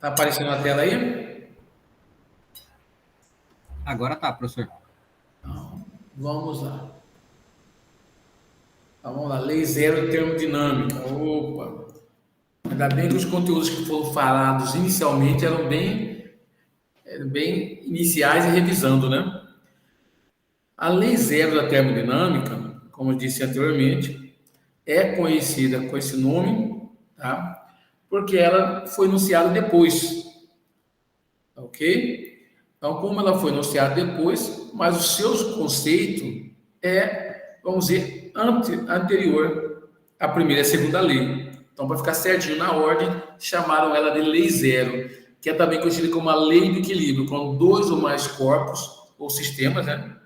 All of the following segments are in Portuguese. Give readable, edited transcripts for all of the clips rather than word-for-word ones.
Tá aparecendo na tela aí? Agora tá, professor. Então, vamos lá. Então, vamos lá. Lei zero termodinâmica. Opa! Ainda bem que os conteúdos que foram falados inicialmente eram bem iniciais e revisando, né? A lei zero da termodinâmica, como eu disse anteriormente, é conhecida com esse nome, tá? Porque ela foi enunciada depois, ok? Então, como ela foi enunciada depois, mas o seu conceito é, vamos dizer, anterior à primeira e à segunda lei. Então, para ficar certinho na ordem, chamaram ela de lei zero, que é também conhecida como a lei do equilíbrio, quando dois ou mais corpos ou sistemas, né,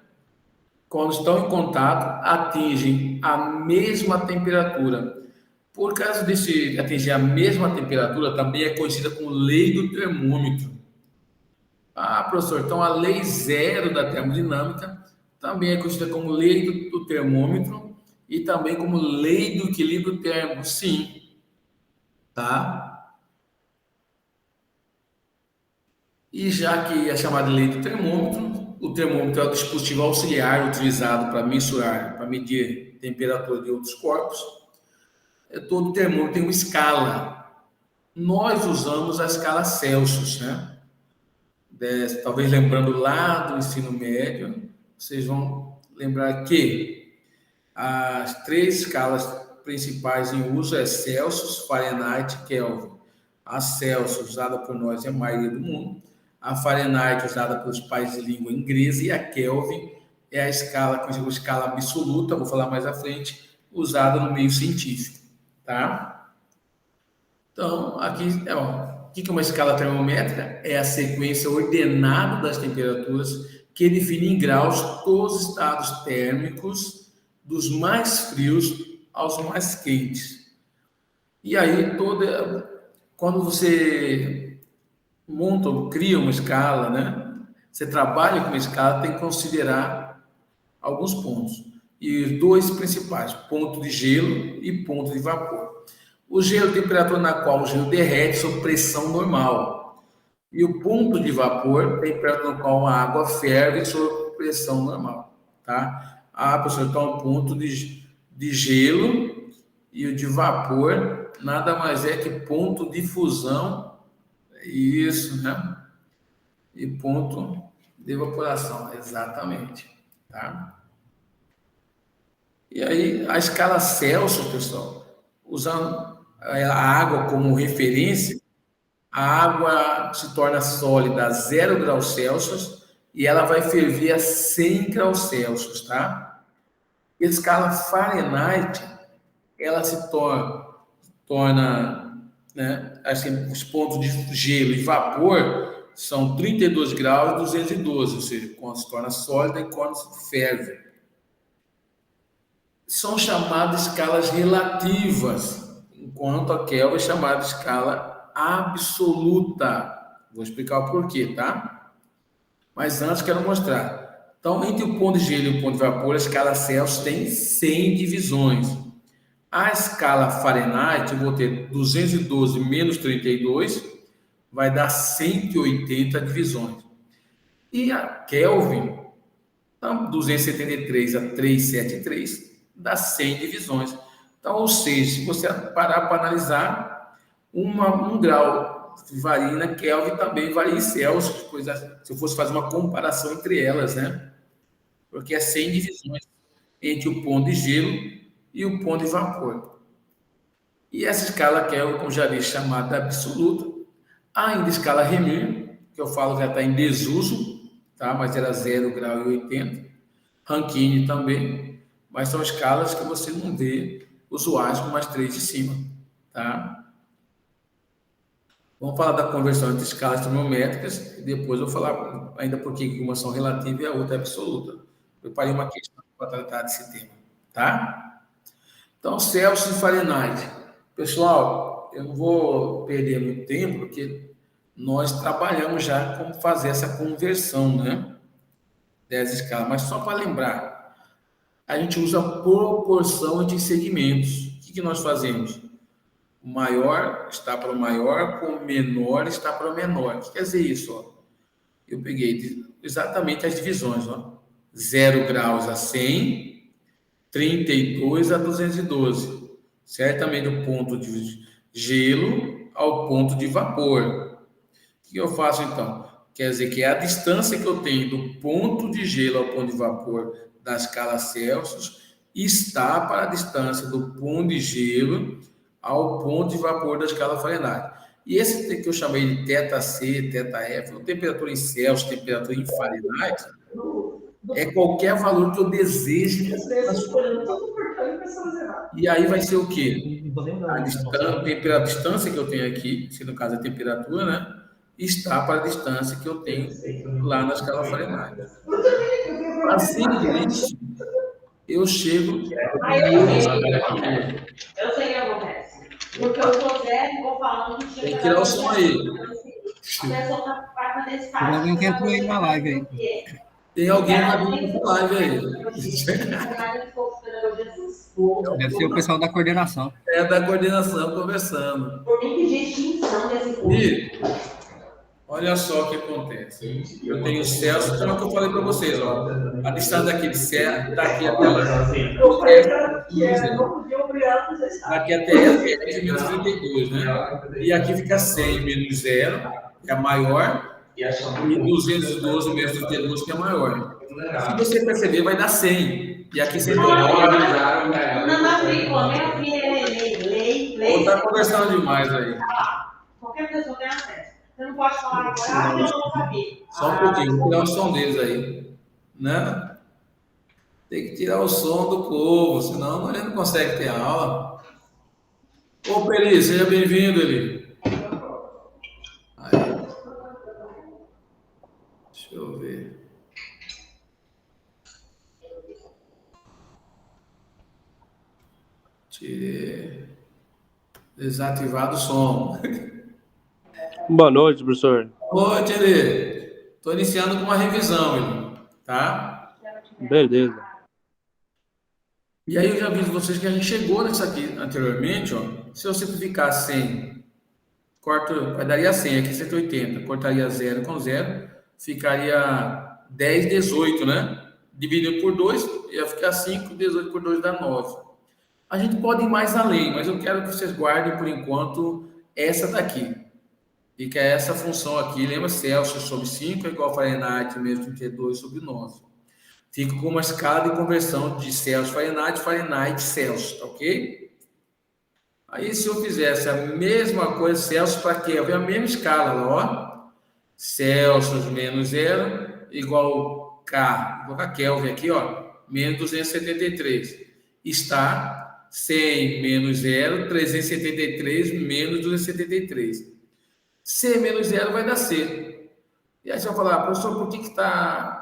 quando estão em contato, atingem a mesma temperatura. Por causa desse atingir a mesma temperatura, também é conhecida como lei do termômetro. Ah, professor, então a lei zero da termodinâmica também é conhecida como lei do termômetro e também como lei do equilíbrio térmico. Sim, tá? E já que é chamada de lei do termômetro, o termômetro é o dispositivo auxiliar utilizado para mensurar, para medir a temperatura de outros corpos. Todo termômetro tem uma escala. Nós usamos a escala Celsius, né? Talvez lembrando lá do ensino médio, vocês vão lembrar que as três escalas principais em uso é Celsius, Fahrenheit e Kelvin. A Celsius, usada por nós e a maioria do mundo. A Fahrenheit, usada pelos países de língua inglesa. E a Kelvin é a escala, que eu escala absoluta, vou falar mais à frente, usada no meio científico. Tá? Então, aqui, o que é uma escala termométrica? É a sequência ordenada das temperaturas que define em graus todos os estados térmicos, dos mais frios aos mais quentes. E aí, quando você monta ou cria uma escala, né? Você trabalha com uma escala, tem que considerar alguns pontos. E dois principais, ponto de gelo e ponto de vapor. O gelo, temperatura na qual o gelo derrete sob pressão normal. E o ponto de vapor, temperatura na qual a água ferve sob pressão normal. Tá? Ah, professor, então o ponto de gelo e o de vapor nada mais é que ponto de fusão, isso, né? E ponto de evaporação, exatamente. Tá? E aí, a escala Celsius, pessoal, usando a água como referência, a água se torna sólida a 0 graus Celsius e ela vai ferver a 100 graus Celsius, tá? E a escala Fahrenheit, ela se torna, né, assim, os pontos de gelo e vapor são 32 graus e 212, ou seja, quando se torna sólida e quando se ferve. São chamadas escalas relativas, enquanto a Kelvin é chamada de escala absoluta. Vou explicar o porquê, tá? Mas antes quero mostrar. Então, entre o ponto de gelo e o ponto de vapor, a escala Celsius tem 100 divisões. A escala Fahrenheit, eu vou ter 212 menos 32, vai dar 180 divisões. E a Kelvin, então, 273 a 373 dá 100 divisões. Então, ou seja, se você parar para analisar, um grau varia na Kelvin também varia em Celsius, se eu fosse fazer uma comparação entre elas, né? Porque é 100 divisões entre o ponto de gelo e o ponto de vapor. E essa escala Kelvin, como já disse, chamada absoluta, há ainda a escala Remir, que eu falo que já está em desuso, tá? Mas era 0 grau e 80. Rankine também, mas são escalas que você não vê usuários com mais 3 de cima, tá? Vamos falar da conversão entre escalas termométricas e depois eu vou falar ainda por que uma são relativa e a outra é absoluta. Preparei uma questão para tratar desse tema, tá? Então, Celsius e Fahrenheit. Pessoal, eu não vou perder muito tempo, porque nós trabalhamos já como fazer essa conversão, né? Das escalas, mas só para lembrar, a gente usa proporção entre segmentos. O que nós fazemos? O maior está para o maior, o menor está para o menor. O que quer dizer isso? Ó? Eu peguei exatamente as divisões. Ó. 0 graus a 100, 32 a 212. Certamente do ponto de gelo ao ponto de vapor. O que eu faço então? Quer dizer que é a distância que eu tenho do ponto de gelo ao ponto de vapor da escala Celsius está para a distância do ponto de gelo ao ponto de vapor da escala Fahrenheit. E esse que eu chamei de θC, θF, temperatura em Celsius, temperatura em Fahrenheit, é qualquer valor que eu deseje. E aí vai ser o quê? A distância que eu tenho aqui, se no caso é a temperatura, né? Está para a distância que eu tenho lá na escala Fahrenheit. Fazendo isso, eu chego. Eu sei que acontece. Porque eu sou zero e vou falando que tem que tirar o som aí. A pessoa vai fazer esse Tem alguém que entrou aí na live aí. Tem alguém que vai vir na live aí. Deve ser o pessoal da coordenação. É da coordenação conversando. Por mim, que extinção desse curso. E olha só o que acontece. Eu tenho Celsius, então é o que eu falei para vocês, ó. A distância daqui de Celsius, daqui até lá. Daqui até é 132, né? E aqui fica 100 menos 0, que é maior, e 212 menos 32, que é maior. Se você perceber, vai dar 100. E aqui 109. Ou está conversando demais aí. Qualquer pessoa tem acesso. Você não pode falar agora, eu não sabia. Só um pouquinho, vou tirar o som deles aí. Né? Tem que tirar o som do povo, senão a gente não consegue ter aula. Ô, Peri, seja bem-vindo, Eli. Aí. Deixa eu ver. Tirei. Desativado o som. Boa noite, professor. Boa noite, Eli. Estou iniciando com uma revisão, Eli. Tá? Beleza. E aí eu já aviso vocês que a gente chegou nisso aqui anteriormente, ó. Se eu simplificar 100, daria 100, aqui 180, cortaria 0 com 0, ficaria 10, 18, né? Dividido por 2, ia ficar 5, 18 por 2 dá 9. A gente pode ir mais além, mas eu quero que vocês guardem por enquanto essa daqui. Fica essa função aqui, lembra? Celsius sobre 5 é igual a Fahrenheit menos 32 sobre 9. Fica com uma escala de conversão de Celsius Fahrenheit, Fahrenheit Celsius, ok? Aí se eu fizesse a mesma coisa, Celsius para quê? Eu vejo a mesma escala, ó. Celsius menos 0 igual K, vou colocar Kelvin aqui, ó, menos 273. Está 100 menos 0, 373 menos 273. C menos 0 vai dar C. E aí você vai falar, professor, por que está...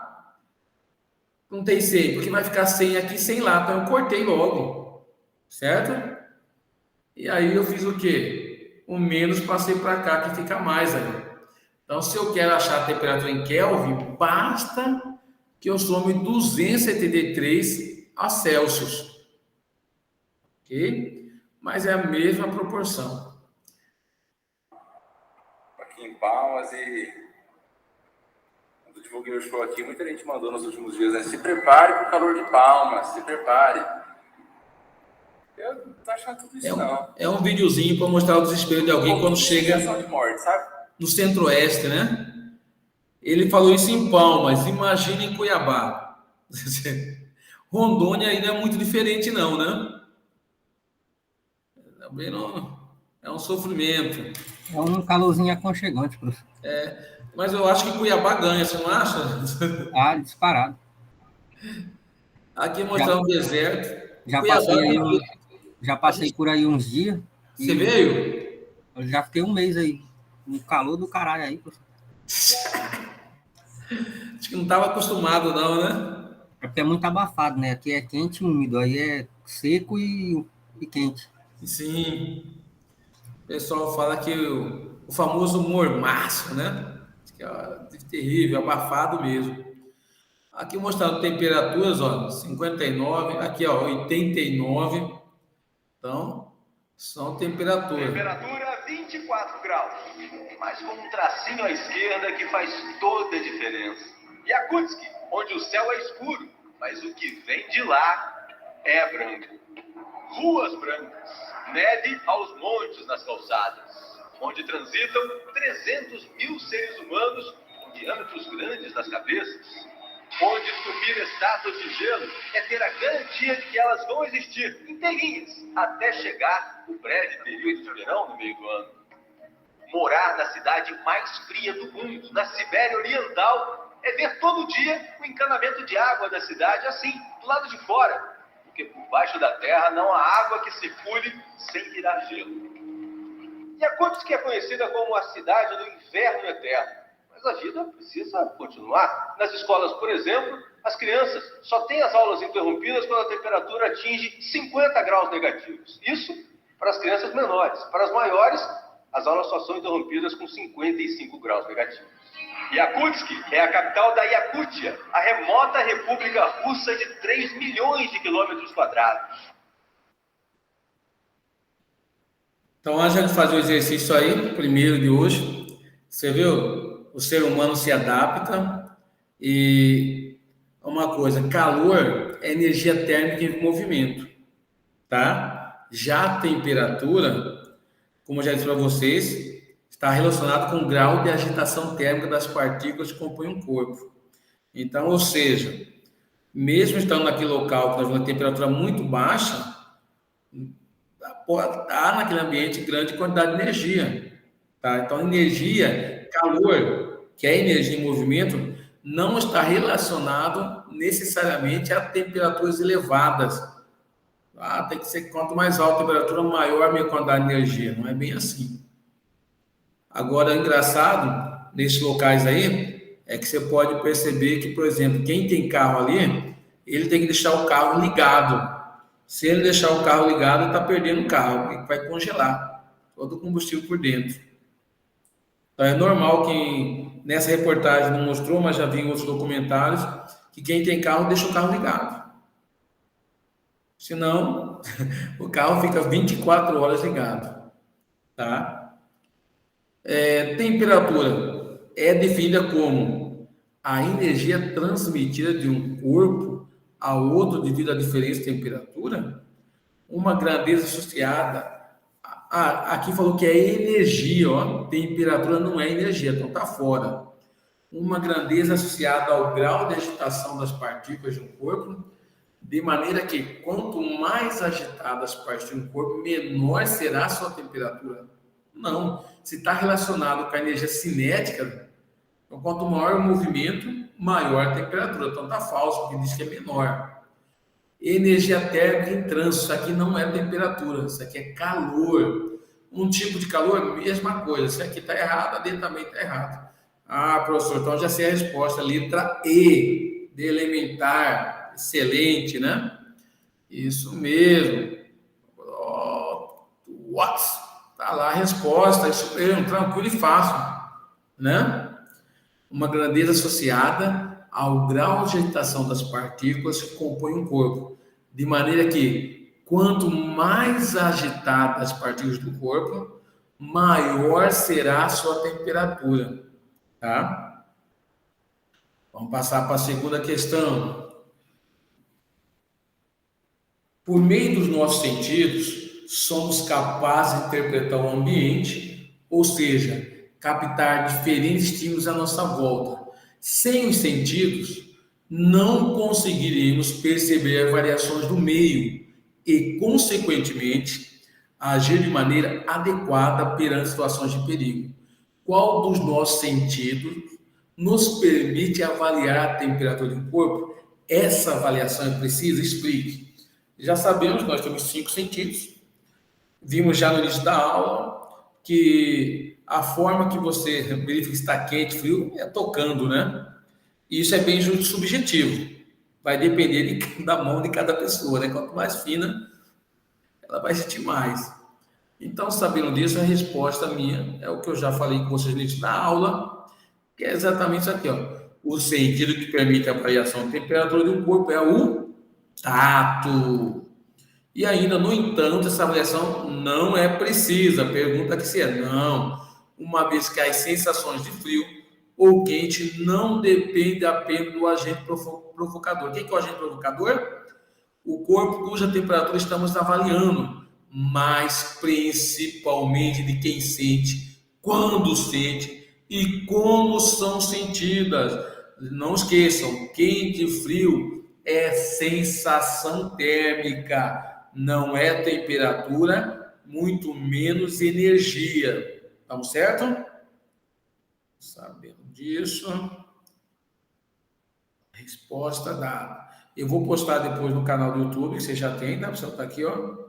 Não tem 100, porque vai ficar 100 aqui, 100 lá. Então, eu cortei logo, certo? E aí, eu fiz o quê? O menos passei para cá, que fica mais ali. Então, se eu quero achar a temperatura em Kelvin, basta que eu some 273 a Celsius. Ok? Mas é a mesma proporção. Aqui em Palmas e... divulguei o show aqui, muita gente mandou nos últimos dias, né? Se prepare para o calor de Palmas, se prepare. Eu não tô achando tudo isso, não. É um videozinho para mostrar o desespero de alguém quando chega de morte, sabe? no Centro-Oeste, né? Ele falou isso em Palmas, imagina em Cuiabá. Rondônia aí não é muito diferente, não, né? Também não, é um sofrimento. É um calorzinho aconchegante, professor. Mas eu acho que Cuiabá ganha, você não acha? Ah, disparado. Aqui mostrar um deserto. Já passei por aí uns dias. Você veio? Eu já fiquei um mês aí. Um calor do caralho aí, professor. Acho que não estava acostumado, não, né? É porque é muito abafado, né? Aqui é quente e úmido. Aí é seco e quente. Sim. O pessoal fala que o famoso mormaço, né? Que é terrível, abafado mesmo. Aqui mostrando temperaturas, ó, 59, aqui ó, 89. Então, São temperatura. Temperatura 24 graus, mas com um tracinho à esquerda que faz toda a diferença. Yakutsk, onde o céu é escuro, mas o que vem de lá é branco. Ruas brancas, neve aos montes nas calçadas, onde transitam 300 mil seres humanos com diâmetros grandes nas cabeças. Onde esculpir estátuas de gelo é ter a garantia de que elas vão existir inteirinhas até chegar o breve período de verão no meio do ano. Morar na cidade mais fria do mundo, na Sibéria Oriental, é ver todo dia o encanamento de água da cidade assim, do lado de fora, porque por baixo da terra não há água que circule sem virar gelo. Yakutsk é conhecida como a cidade do inverno eterno. Mas a vida precisa continuar. Nas escolas, por exemplo, as crianças só têm as aulas interrompidas quando a temperatura atinge 50 graus negativos. Isso para as crianças menores. Para as maiores, as aulas só são interrompidas com 55 graus negativos. Yakutsk é a capital da Yakutia, a remota república russa de 3 milhões de quilômetros quadrados. Então, antes de fazer o exercício aí, primeiro de hoje, você viu? O ser humano se adapta e uma coisa, calor é energia térmica em movimento, tá? Já a temperatura, como eu já disse para vocês, está relacionado com o grau de agitação térmica das partículas que compõem o corpo. Então, ou seja, mesmo estando naquele local que nós vemos uma temperatura muito baixa, pode estar naquele ambiente grande quantidade de energia, tá? Então, energia, calor, que é energia em movimento, não está relacionado necessariamente a temperaturas elevadas. Tem que ser quanto mais alta a temperatura, maior a minha quantidade de energia. Não é bem assim. Agora, engraçado, nesses locais aí, é que você pode perceber que, por exemplo, quem tem carro ali, ele tem que deixar o carro ligado. Se ele deixar o carro ligado, ele está perdendo o carro, ele vai congelar todo o combustível por dentro. Então, é normal que nessa reportagem não mostrou, mas já vi em outros documentários, que quem tem carro deixa o carro ligado. Senão, o carro fica 24 horas ligado. Tá? Temperatura é definida como a energia transmitida de um corpo a outro devido à diferença de temperatura, uma grandeza associada. Aqui falou que é energia, ó. Temperatura não é energia, então está fora. Uma grandeza associada ao grau de agitação das partículas de um corpo, de maneira que quanto mais agitadas as partículas de um corpo, menor será a sua temperatura. Não, se está relacionado com a energia cinética, então quanto maior o movimento, maior a temperatura. Então está falso, porque diz que é menor. Energia térmica em trânsito, isso aqui não é temperatura, isso aqui é calor. Um tipo de calor, mesma coisa. Isso aqui está errado, ali também está errado. Professor, então já sei a resposta. Letra E, de elementar, excelente, né? Isso mesmo. Está lá a resposta, isso mesmo, tranquilo e fácil, né? Uma grandeza associada ao grau de agitação das partículas que compõem o corpo, de maneira que quanto mais agitadas as partículas do corpo, maior será a sua temperatura, tá? Vamos passar para a segunda questão. Por meio dos nossos sentidos, somos capazes de interpretar o ambiente, ou seja, captar diferentes estímulos à nossa volta. Sem os sentidos, não conseguiremos perceber as variações do meio e, consequentemente, agir de maneira adequada perante situações de perigo. Qual dos nossos sentidos nos permite avaliar a temperatura do corpo? Essa avaliação é precisa? Explique. Já sabemos que nós temos 5 sentidos. Vimos já no início da aula que a forma que você verifica que está quente, frio, é tocando, né? E isso é bem subjetivo. Vai depender da mão de cada pessoa, né? Quanto mais fina, ela vai sentir mais. Então, sabendo disso, a resposta minha é o que eu já falei com vocês no início da aula, que é exatamente isso aqui, ó. O sentido que permite a variação de temperatura do corpo é o tato. E ainda, no entanto, essa avaliação não é precisa. Pergunta que se é não, uma vez que as sensações de frio ou quente não dependem apenas do agente provocador. Quem que é o agente provocador? O corpo cuja temperatura estamos avaliando, mas principalmente de quem sente, quando sente e como são sentidas. Não esqueçam, quente e frio é sensação térmica, não é temperatura, muito menos energia. Estamos certo? Sabendo disso, resposta dada. Eu vou postar depois no canal do YouTube, que você já tem, tá? Você tá aqui, ó.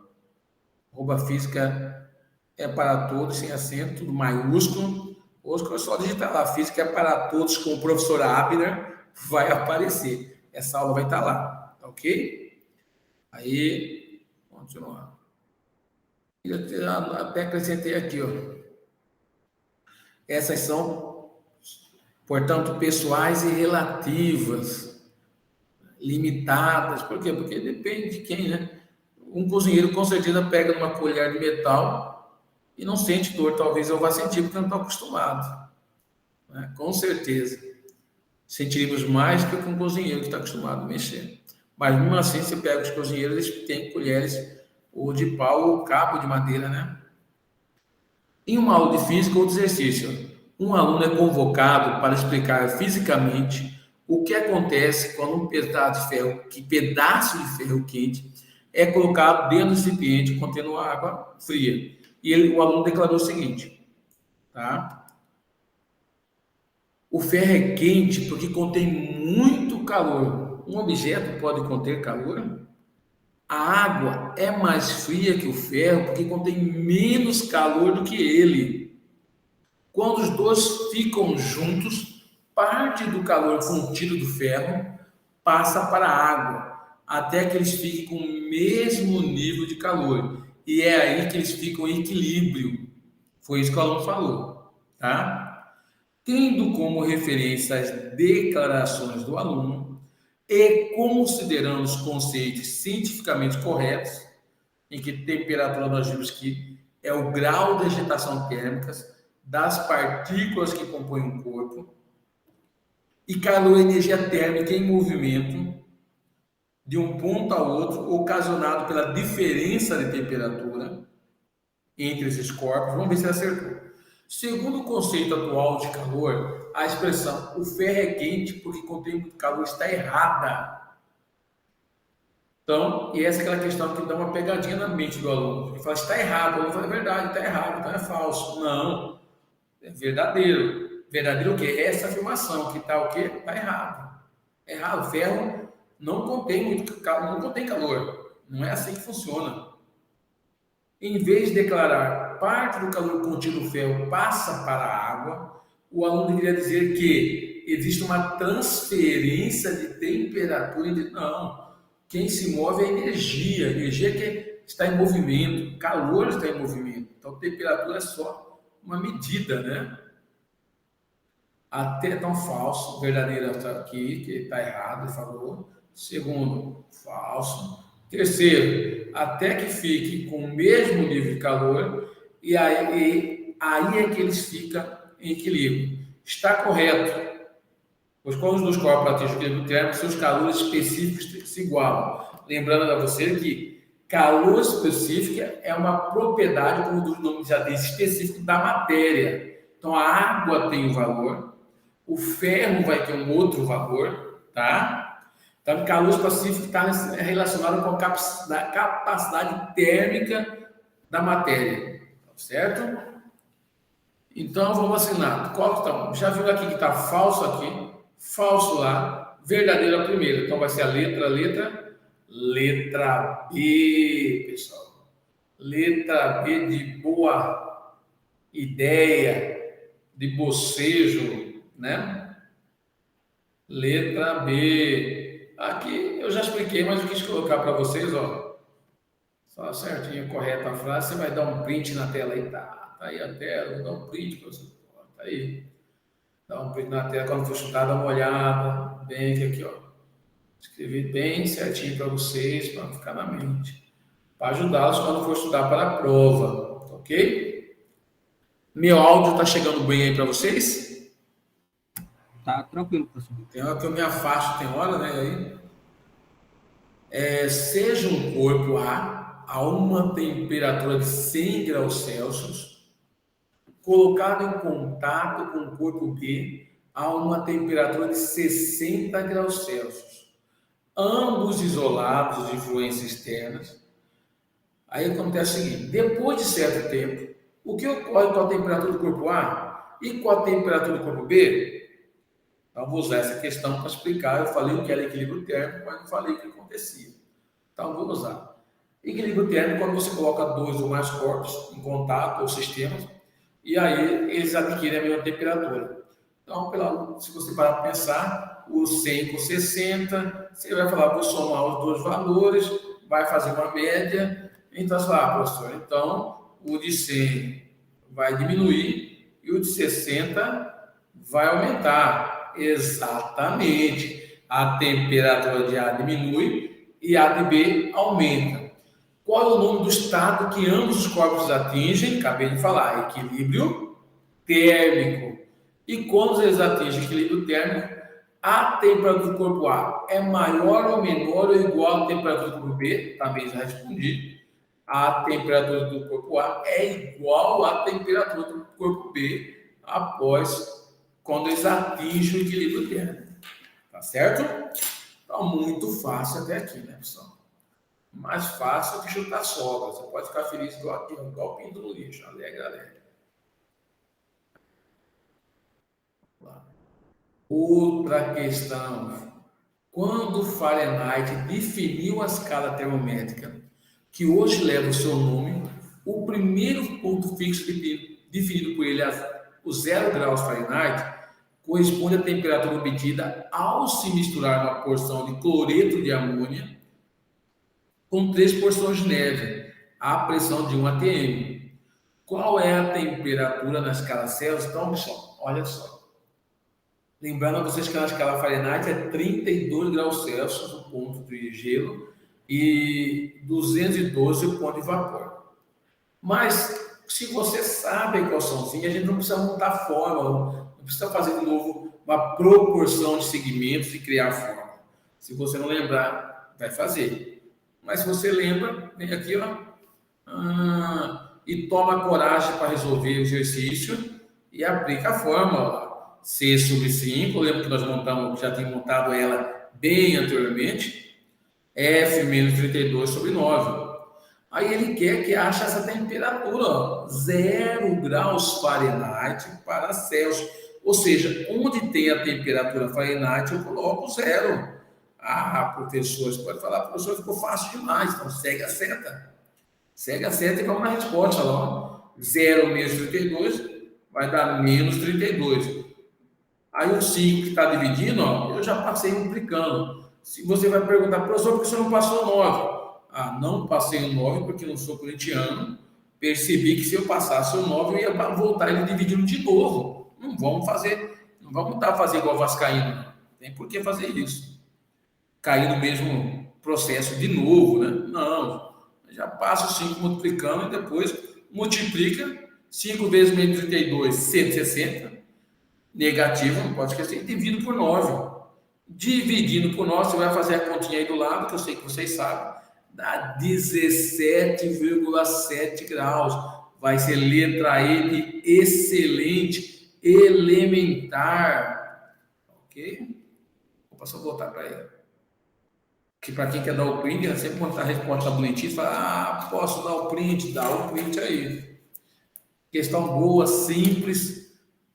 @física é para todos, sem acento, tudo maiúsculo. Hoje é só digitar lá, física é para todos, com o professor Abner, vai aparecer. Essa aula vai estar lá, tá ok? Aí, continuar. Eu até acrescentei aqui, ó. Essas são, portanto, pessoais e relativas, limitadas. Por quê? Porque depende de quem, né? Um cozinheiro com certeza pega numa colher de metal e não sente dor. Talvez eu vá sentir porque eu não estou acostumado, né? Com certeza. Sentiríamos mais do que um cozinheiro que está acostumado a mexer. Mas mesmo assim, você pega os cozinheiros, eles têm colheres ou de pau ou cabo de madeira, né? Em uma aula de física ou de exercício, um aluno é convocado para explicar fisicamente o que acontece quando um pedaço de ferro quente é colocado dentro do recipiente contendo água fria. E o aluno declarou o seguinte, tá? O ferro é quente porque contém muito calor. Um objeto pode conter calor? A água é mais fria que o ferro porque contém menos calor do que ele. Quando os dois ficam juntos, parte do calor contido do ferro passa para a água, até que eles fiquem com o mesmo nível de calor. E é aí que eles ficam em equilíbrio. Foi isso que o aluno falou, tá? Tendo como referência as declarações do aluno, e considerando os conceitos cientificamente corretos, em que temperatura nós vimos que é o grau de agitação térmica das partículas que compõem o corpo, e calor é energia térmica em movimento de um ponto a outro, ocasionado pela diferença de temperatura entre esses corpos. Vamos ver se acertou. Segundo o conceito atual de calor, a expressão o ferro é quente porque contém muito calor está errada. Então, e essa é aquela questão que dá uma pegadinha na mente do aluno. Ele fala, está errado. O aluno fala, é verdade, está errado, então é falso. Não, é verdadeiro. Verdadeiro o quê? É essa afirmação, que está o quê? Está errado. É errado, o ferro não contém muito calor, não contém calor. Não é assim que funciona. Em vez de declarar parte do calor contido no ferro passa para a água, o aluno deveria dizer que existe uma transferência de temperatura. Não, quem se move é energia. Energia que está em movimento, calor está em movimento. Então, temperatura é só uma medida, né? Até tão falso, verdadeiro está aqui, que está errado, ele falou. Segundo, falso. Terceiro, até que fique com o mesmo nível de calor, e aí é que eles ficam em equilíbrio. Está correto, pois quando os dois corpos atingem o equilíbrio térmico, seus calores específicos se igualam. Lembrando a você que calor específico é uma propriedade, como o nome já diz, específico da matéria. Então, a água tem um valor, o ferro vai ter um outro valor, tá? Então, o calor específico está relacionado com a capacidade térmica da matéria, certo? Então, vamos assinar. Qual que está? Já viu aqui que está falso aqui, falso lá, verdadeiro a primeira. Então, vai ser a letra B, pessoal. Letra B de boa ideia, de bocejo, né? Letra B. Aqui eu já expliquei, mas eu quis colocar para vocês, ó. Só certinho, correta a frase. Você vai dar um print na tela aí, tá aí a tela, vou dar um print para você. Tá aí. Dá um print na tela, quando for chutar, dá uma olhada. Bem aqui, ó. Escrevi bem certinho para vocês, para ficar na mente. para ajudá-los quando for estudar para a prova, ok? Meu áudio está chegando bem aí para vocês? Tá tranquilo, professor. Tem hora que eu me afasto, tem hora, né? Aí, seja um corpo a uma temperatura de 100 graus Celsius, colocado em contato com o corpo B a uma temperatura de 60 graus Celsius, ambos isolados de influências externas. Aí acontece o seguinte: depois de certo tempo, o que ocorre com a temperatura do corpo A e com a temperatura do corpo B? Então, vou usar essa questão para explicar. Eu falei o que era equilíbrio térmico, mas não falei o que acontecia. Então, vou usar. Equilíbrio térmico, quando você coloca dois ou mais corpos em contato, ou sistemas, e aí eles adquirem a mesma temperatura. Então, se você parar para pensar, o 100 com 60, você vai falar, vou somar os dois valores, vai fazer uma média. Então, você fala, professor, então o de 100 vai diminuir e o de 60 vai aumentar. Exatamente. A temperatura de A diminui e a de B aumenta. Qual é o nome do estado que ambos os corpos atingem? Acabei de falar, equilíbrio térmico. E quando eles atingem equilíbrio térmico, a temperatura do corpo A é maior ou menor ou igual à temperatura do corpo B? Também já respondi. A temperatura do corpo A é igual à temperatura do corpo B após quando eles atingem o equilíbrio térmico. Tá certo? Então, muito fácil até aqui, né, pessoal? Mais fácil que chutar sogra. Você pode ficar feliz igual o pinto no lixo. Alegre, alegre. Outra questão. Quando Fahrenheit definiu a escala termométrica, que hoje leva o seu nome, o primeiro ponto fixo definido por ele, o 0 graus Fahrenheit, corresponde à temperatura obtida ao se misturar uma porção de cloreto de amônia com 3 porções de neve, à pressão de 1 atm. Qual é a temperatura na escala Celsius? Então, pessoal, olha só. Lembrando a vocês que na escala Fahrenheit é 32 graus Celsius o ponto de gelo e 212 o ponto de vapor. Mas, se você sabe a equaçãozinha, a gente não precisa montar fórmula, não precisa fazer de novo uma proporção de segmentos e criar fórmula. Se você não lembrar, vai fazer. Mas se você lembra, vem aqui, ó, e toma coragem para resolver o exercício e aplica a fórmula. C sobre 5, lembra que nós já tínhamos montado ela bem anteriormente, F menos 32 sobre 9. Aí ele quer que ache essa temperatura, ó, 0 graus Fahrenheit para Celsius. Ou seja, onde tem a temperatura Fahrenheit, eu coloco 0. Ah, professor, você pode falar, professor, ficou fácil demais. Então, segue a seta. Segue a seta e vamos na resposta. Ó. 0 menos 32 vai dar menos 32. Aí o 5 que está dividindo, ó, eu já passei multiplicando. Se você vai perguntar, professor, por que você não passou 9? Ah, não passei o 9 porque não sou corintiano. Percebi que se eu passasse o 9, eu ia voltar ele dividindo de novo. Não vamos fazer igual vascaíno. Não tem por que fazer isso. Cair no mesmo processo de novo, né? Não. Já passa o 5 multiplicando e depois multiplica 5 vezes menos 32, 160. Negativo, não pode esquecer, dividido por 9. Dividindo por 9, você vai fazer a continha aí do lado, que eu sei que vocês sabem, dá 17,7 graus. Vai ser letra E de excelente, elementar. Ok? Vou só voltar para ele. Que para quem quer dar o print, sempre mostrar a resposta bonitinha, fala, posso dar o print? Dá o print aí. Questão boa, simples,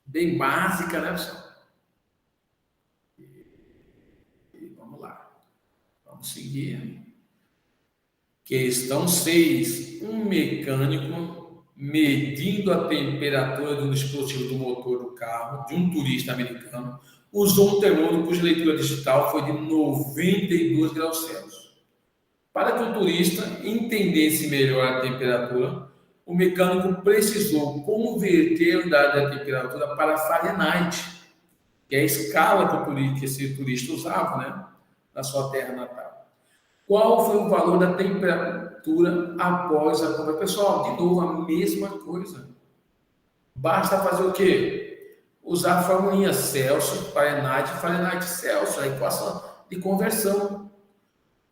bem básica, né, pessoal? E vamos lá. Vamos seguir. Questão 6. Um mecânico medindo a temperatura do dispositivo do motor do carro de um turista americano usou um termômetro cuja leitura digital foi de 92 graus Celsius. Para que o turista entendesse melhor a temperatura, o mecânico precisou converter a unidade da temperatura para Fahrenheit, que é a escala que esse turista usava, né, na sua terra natal. Qual foi o valor da temperatura após a compra? Pessoal, de novo, a mesma coisa. Basta fazer o quê? Usar a formulinha Celsius, Fahrenheit, Fahrenheit, Celsius, a equação de conversão.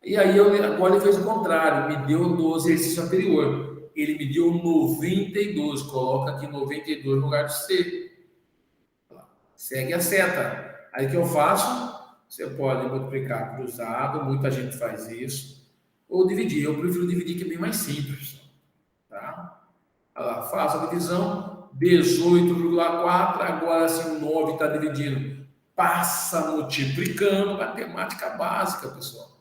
E aí, agora ele fez o contrário, me deu no exercício anterior. Ele me deu 92, coloca aqui 92 no lugar de C. Segue a seta. Aí o que eu faço? Você pode multiplicar cruzado, muita gente faz isso. Ou dividir, eu prefiro dividir que é bem mais simples. Tá? Olha lá, faço a divisão, 18,4, agora se o 9 está dividindo, passa multiplicando, matemática básica, pessoal.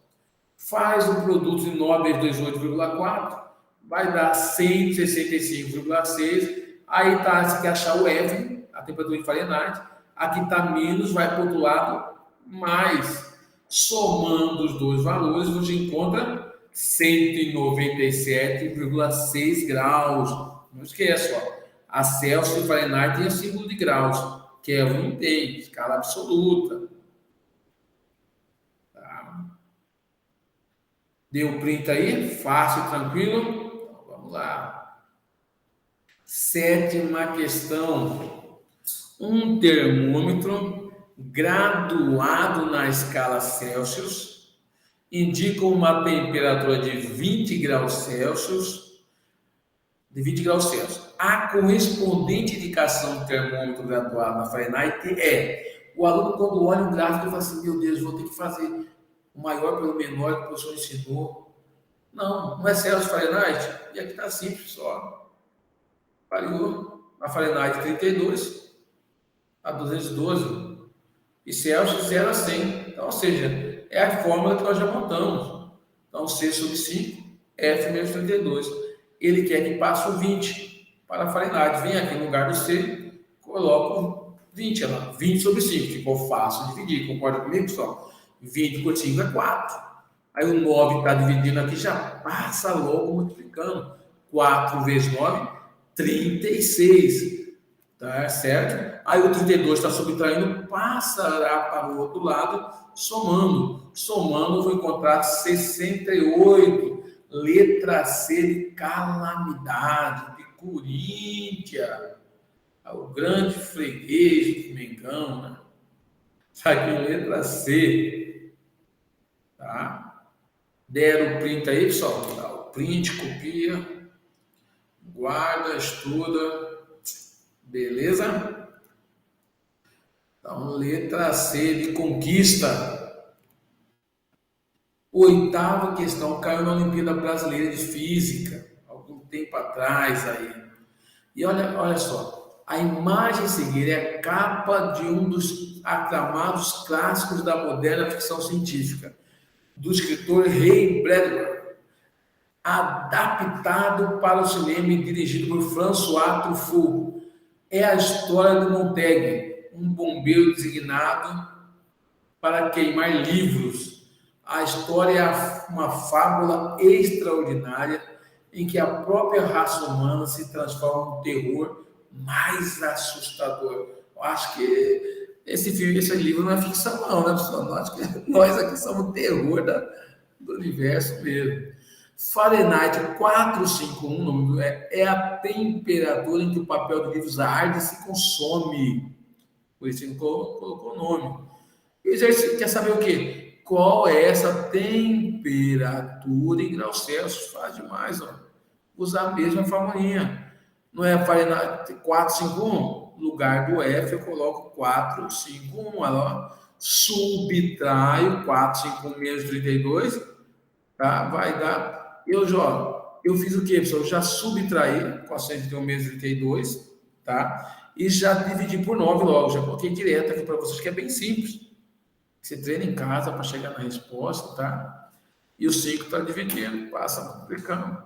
Faz um produto de 9 vezes 18,4, vai dar 165,6. Aí tá, você quer achar o F, a temperatura em Fahrenheit. Aqui está menos, vai para o outro lado, mais. Somando os dois valores, você encontra 197,6 graus. Não esqueça, ó. A Celsius e Fahrenheit tem o símbolo de graus. Kelvin tem, escala absoluta. Tá? Deu print aí? Fácil, tranquilo? Então, vamos lá. 7ª questão. Um termômetro graduado na escala Celsius indica uma temperatura de 20 graus Celsius. A correspondente indicação do termômetro graduado na Fahrenheit é: o aluno, quando olha o gráfico, ele fala assim, meu Deus, vou ter que fazer o maior pelo menor que o professor ensinou. Não é Celsius Fahrenheit? E aqui está simples só. Variou. Na Fahrenheit 32 a 212 e Celsius 0 a 100. Então, ou seja, é a fórmula que nós já montamos. Então, C sobre 5, F menos 32. Ele quer que passe o 20 para a Fahrenheit. Vem aqui no lugar do C, coloco 20, olha lá, 20 sobre 5. Ficou fácil de dividir, concorda comigo, pessoal? 20 por 5 é 4. Aí o 9 está dividindo aqui, já passa logo multiplicando. 4 vezes 9, 36. Tá certo? Aí o 32 está subtraindo, passará para o outro lado, somando. Somando, eu vou encontrar 68. Letra C de calamidade, de Corinthians. O grande freguês do Mengão, né? Isso aqui é letra C. Tá? Deram o print aí, pessoal. Tá? O print, copia, guarda, estuda. Beleza? Então, letra C de conquista. 8ª questão, caiu na Olimpíada Brasileira de Física, algum tempo atrás aí. E olha só, a imagem a seguir é a capa de um dos aclamados clássicos da moderna ficção científica, do escritor Ray Bradbury, adaptado para o cinema e dirigido por François Truffaut. É a história do Montaigne, um bombeiro designado para queimar livros. A história é uma fábula extraordinária em que a própria raça humana se transforma num terror mais assustador. Eu acho que esse livro não é ficção não, né, pessoal? Eu acho que nós aqui somos o terror do universo mesmo. Fahrenheit 451 é a temperatura em que o papel de livros arde e se consome. Por isso ele colocou o nome. O exercício quer saber o quê? Qual é essa temperatura em graus Celsius? Faz demais, ó. Usar a mesma formulinha. Não é Fahrenheit 451? No lugar do F eu coloco 451. Olha lá. Subtraio 451 menos 32. Tá? Vai dar... Eu fiz o quê, pessoal? Eu já subtraí 451 menos 32, tá? E já dividi por 9 logo. Já coloquei direto aqui para vocês, que é bem simples. Você treina em casa para chegar na resposta, tá? E o 5 está dividindo, passa multiplicando.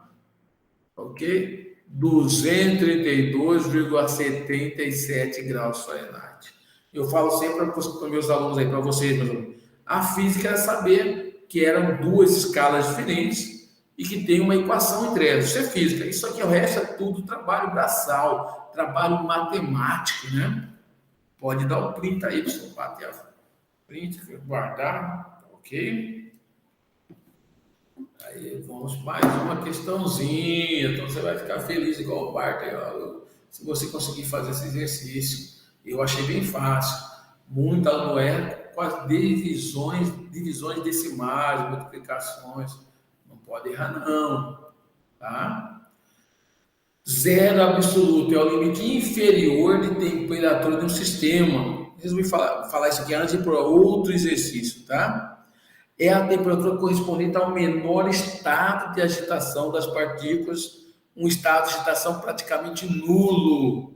Ok? 232,77 graus Fahrenheit. Eu falo sempre para meus alunos aí, para vocês, meus alunos. A física é saber que eram duas escalas diferentes e que tem uma equação entre elas. Isso é física. Isso aqui, o resto é tudo trabalho braçal, trabalho matemático, né? Pode dar o print aí, pessoal. Bater a print, guardar, ok? Aí vamos mais uma questãozinha. Então você vai ficar feliz igual o Bart aí, ó. Se você conseguir fazer esse exercício. Eu achei bem fácil. Muito aluno erra com as divisões decimais, multiplicações. Não pode errar, não. Tá? Zero absoluto é o limite inferior de temperatura de um sistema. Resolvi falar isso aqui antes de ir para outro exercício, tá? É a temperatura correspondente ao menor estado de agitação das partículas, um estado de agitação praticamente nulo.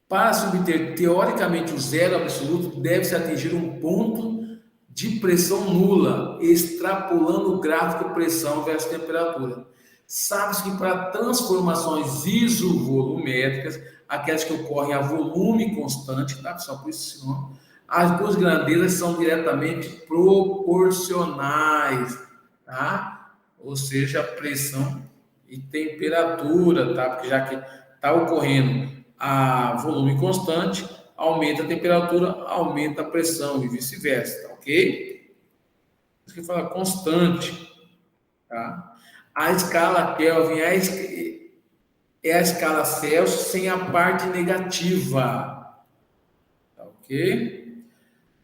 Para se obter teoricamente o zero absoluto, deve-se atingir um ponto de pressão nula, extrapolando o gráfico pressão versus temperatura. Sabe-se que para transformações isovolumétricas, aquelas que ocorrem a volume constante, tá? Só por esse nome, as duas grandezas são diretamente proporcionais, tá? Ou seja, pressão e temperatura, tá? Porque já que está ocorrendo a volume constante, aumenta a temperatura, aumenta a pressão e vice-versa, tá? Ok? Isso que fala constante, tá? A escala Kelvin é a escala Celsius sem a parte negativa, tá? Ok?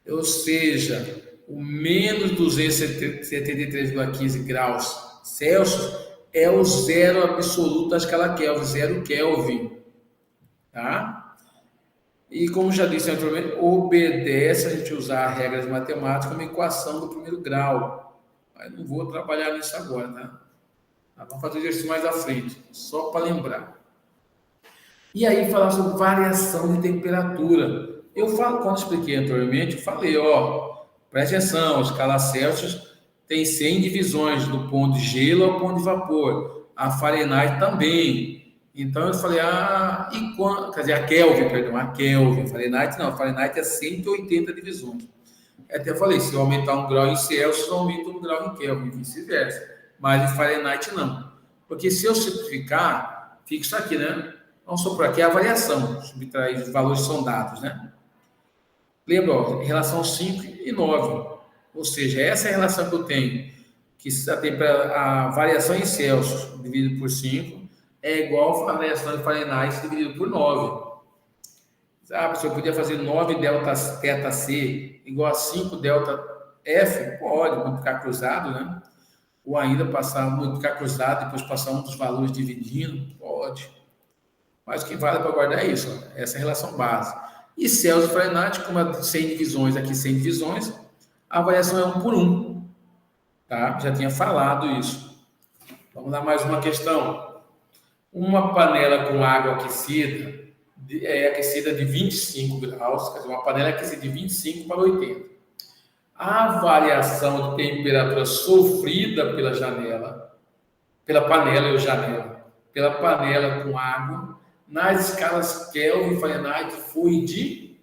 Ou seja, o menos 273,15 graus Celsius é o zero absoluto da escala Kelvin, zero Kelvin, tá? E como já disse anteriormente, obedece a gente usar a regra de matemática como equação do primeiro grau. Mas não vou trabalhar nisso agora, tá? Vamos fazer o exercício mais à frente, só para lembrar. E aí, falar sobre variação de temperatura. Quando expliquei anteriormente, eu falei, preste atenção, a escala Celsius tem 100 divisões, do ponto de gelo ao ponto de vapor. A Fahrenheit também. Então, eu falei, a Kelvin. Fahrenheit não, a Fahrenheit é 180 divisões. Até eu falei, se eu aumentar 1 grau em Celsius, eu aumento 1 grau em Kelvin, e vice-versa. Mas em Fahrenheit não. Porque se eu simplificar, fica isso aqui, né? Vamos supor aqui a variação, subtrair os valores são dados, né? Lembra, em relação 5 e 9. Ou seja, essa é a relação que eu tenho, que a variação em Celsius dividido por 5 é igual a variação em Fahrenheit dividido por 9. Professor, eu podia fazer 9 delta θ C igual a 5 delta F? Pode, multiplicar cruzado, né? Ou ainda multiplicar cruzado, depois passar um dos valores dividindo? Pode. Mas o que vale para guardar é isso, essa é a relação base. E Celsius e Fahrenheit, como é 100 divisões, aqui 100 divisões, a variação é 1 por 1. Tá? Já tinha falado isso. Vamos lá, mais uma questão. Uma panela com água aquecida, aquecida de 25 graus, quer dizer, uma panela aquecida de 25 para 80. A variação de temperatura sofrida pela panela com água, nas escalas Kelvin e Fahrenheit foi de...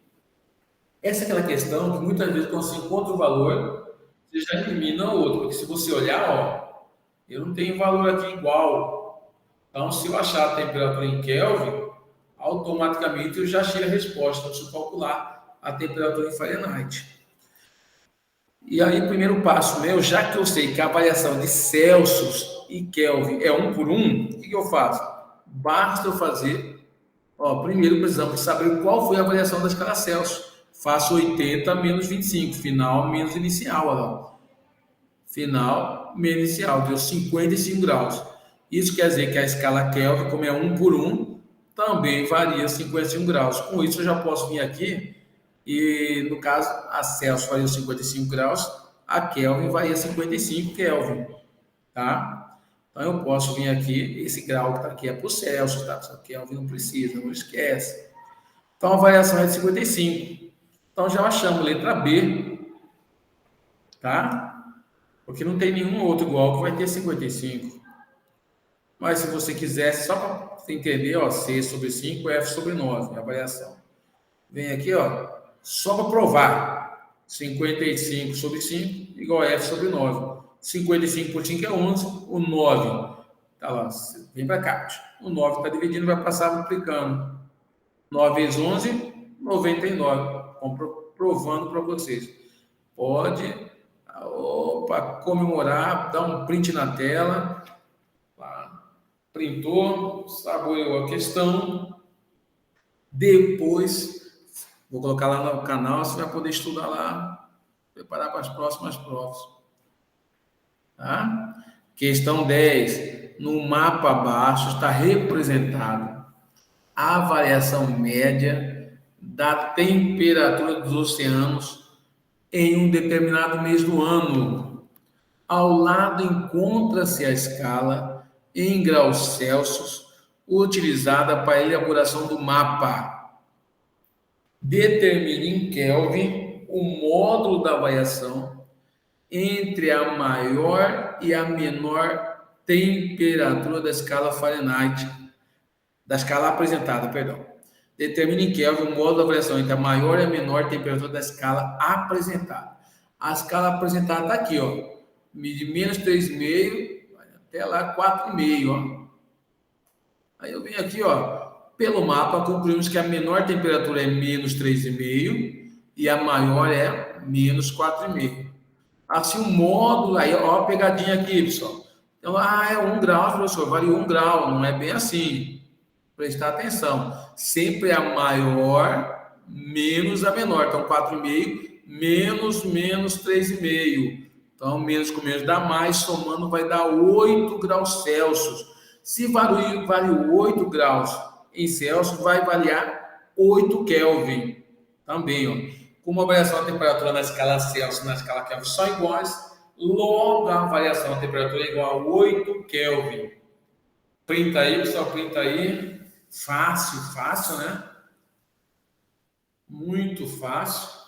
Essa é aquela questão que muitas vezes, quando você encontra o valor, você já elimina o outro, porque se você olhar, eu não tenho valor aqui igual. Então, se eu achar a temperatura em Kelvin, automaticamente eu já achei a resposta, eu preciso calcular a temperatura em Fahrenheit. E aí, primeiro passo meu, já que eu sei que a variação de Celsius e Kelvin é 1 por 1, o que eu faço? Basta eu fazer... primeiro precisamos saber qual foi a variação da escala Celsius. Faço 80 menos 25, final menos inicial. Final menos inicial, deu 55 graus. Isso quer dizer que a escala Kelvin, como é 1 por 1, também varia 55 graus. Com isso, eu já posso vir aqui e, no caso, a Celsius varia 55 graus, a Kelvin varia 55 Kelvin, tá? Então, eu posso vir aqui, esse grau que está aqui é para o Celsius, tá? Só que Kelvin não precisa, não esquece. Então, a variação é de 55. Então, já achamos letra B, tá? Porque não tem nenhum outro igual que vai ter 55. Mas, se você quisesse, só para você entender, C sobre 5, F sobre 9, a variação. Vem aqui, só para provar. 55 sobre 5 igual a F sobre 9. 55 por 5 é 11, o 9 tá lá, vem para cá. O 9 está dividindo, vai passar multiplicando. 9 vezes 11, 99. Provando para vocês. Pode Opa, comemorar, dá um print na tela. Printou, saboreou a questão. Depois, vou colocar lá no canal, você vai poder estudar lá, preparar para as próximas provas. Tá? Questão 10. No mapa abaixo está representado a variação média da temperatura dos oceanos em um determinado mês do ano. Ao lado encontra-se a escala em graus Celsius utilizada para a elaboração do mapa. Determine em Kelvin o módulo da variação entre a maior e a menor temperatura da escala Fahrenheit, da escala apresentada, perdão. Determine em Kelvin o módulo da variação entre a maior e a menor temperatura da escala apresentada. A escala apresentada está aqui, ó, de menos 3,5 até lá 4,5, ó. Aí eu venho aqui, ó, pelo mapa concluímos que a menor temperatura é menos 3,5 e a maior é menos 4,5. Assim, o módulo, aí, ó, a pegadinha aqui, pessoal. Então, é 1 grau, professor, variou 1 grau, não é bem assim. Prestar atenção. Sempre a maior menos a menor. Então, 4,5 menos 3,5. Então, menos com menos dá mais, somando vai dar 8 graus Celsius. Se variou 8 graus em Celsius, vai variar 8 Kelvin. Também, ó. Como a variação da temperatura na escala Celsius e na escala Kelvin são iguais, logo a variação da temperatura é igual a 8 Kelvin. Printa aí, pessoal, printa aí. Fácil, né? Muito fácil.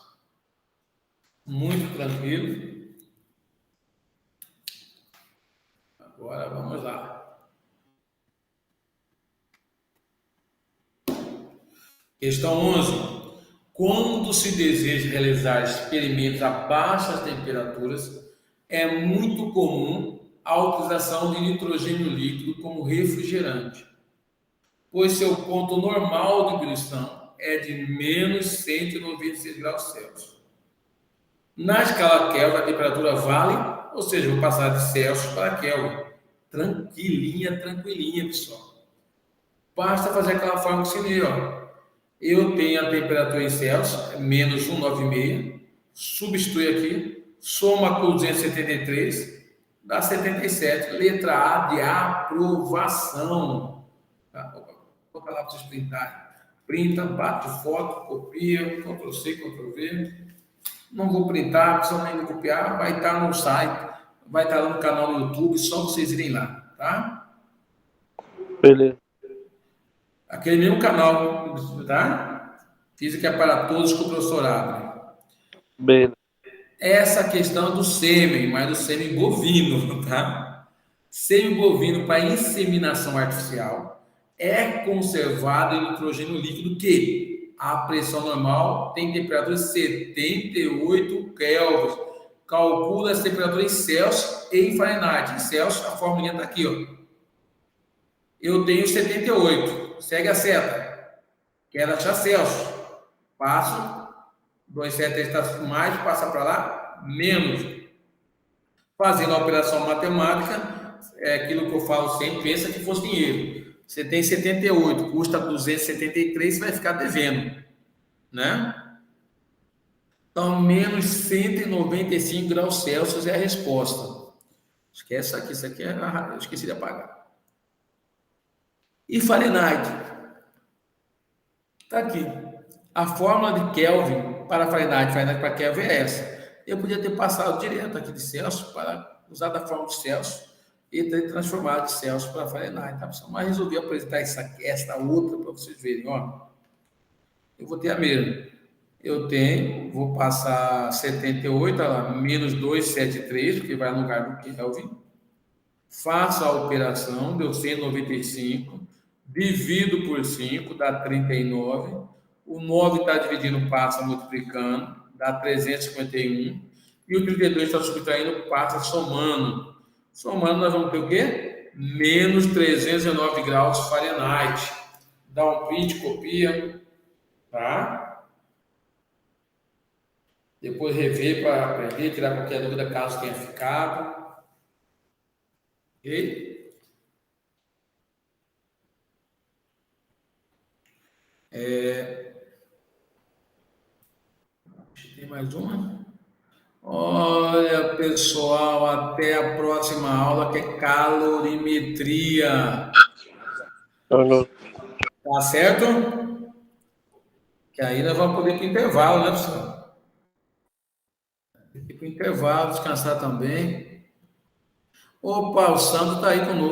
Muito tranquilo. Agora vamos lá. Questão 11. Quando se deseja realizar experimentos a baixas temperaturas, é muito comum a utilização de nitrogênio líquido como refrigerante, pois seu ponto normal de ebulição é de menos 196 graus Celsius. Na escala Kelvin, a temperatura vale, ou seja, vou passar de Celsius para Kelvin. Tranquilinha, pessoal. Basta fazer aquela forma que eu ensinei, ó. Eu tenho a temperatura em Celsius, menos 196, substitui aqui, soma com 273, dá 77. Letra A de aprovação. Tá? Vou colocar lá para vocês printarem. Printa, bate foto, copia, Ctrl+C, Ctrl+V. Não vou printar, precisa nem copiar, vai estar no site, vai estar lá no canal do YouTube, só vocês irem lá, tá? Beleza. Aquele mesmo canal, tá? Física é para todos com o professor Abner. Beleza. Essa questão do sêmen, mas do sêmen bovino, tá? Sêmen bovino para inseminação artificial é conservado em nitrogênio líquido que a pressão normal tem temperatura de 78 Kelvin. Calcula as temperaturas em Celsius e em Fahrenheit. Em Celsius, a fórmula está aqui, ó. Eu tenho 78. Segue a seta. Quero achar Celsius. Passo. 273 está mais, passa para lá, menos. Fazendo a operação matemática, é aquilo que eu falo sempre, pensa que fosse dinheiro. Você tem 78, custa 273, você vai ficar devendo, né? Então, menos 195 graus Celsius é a resposta. Esquece isso aqui eu esqueci de apagar. E Fahrenheit? Está aqui. A fórmula de Kelvin para Fahrenheit para Kelvin é essa. Eu podia ter passado direto aqui de Celsius para usar da fórmula de Celsius e ter transformado de Celsius para Fahrenheit, tá, pessoal? Mas resolvi apresentar esta outra para vocês verem, ó. Eu vou ter a mesma. Eu tenho, vou passar 78, olha lá, menos 273, porque vai no lugar do Kelvin. Faço a operação, deu 195, divido por 5, dá 39. O 9 está dividindo, passa multiplicando, dá 351. E o 32 está subtraindo, passa somando. Somando, nós vamos ter o quê? Menos 309 graus Fahrenheit. Dá um print, copia. Tá? Depois rever para aprender, tirar qualquer dúvida caso tenha ficado. Ok? Tem mais uma? Olha, pessoal, até a próxima aula, que é calorimetria. Alô. Tá certo? Que aí nós vamos poder ir para o intervalo, né, pessoal? Ir para o intervalo, descansar também. Opa, o Sandro está aí conosco.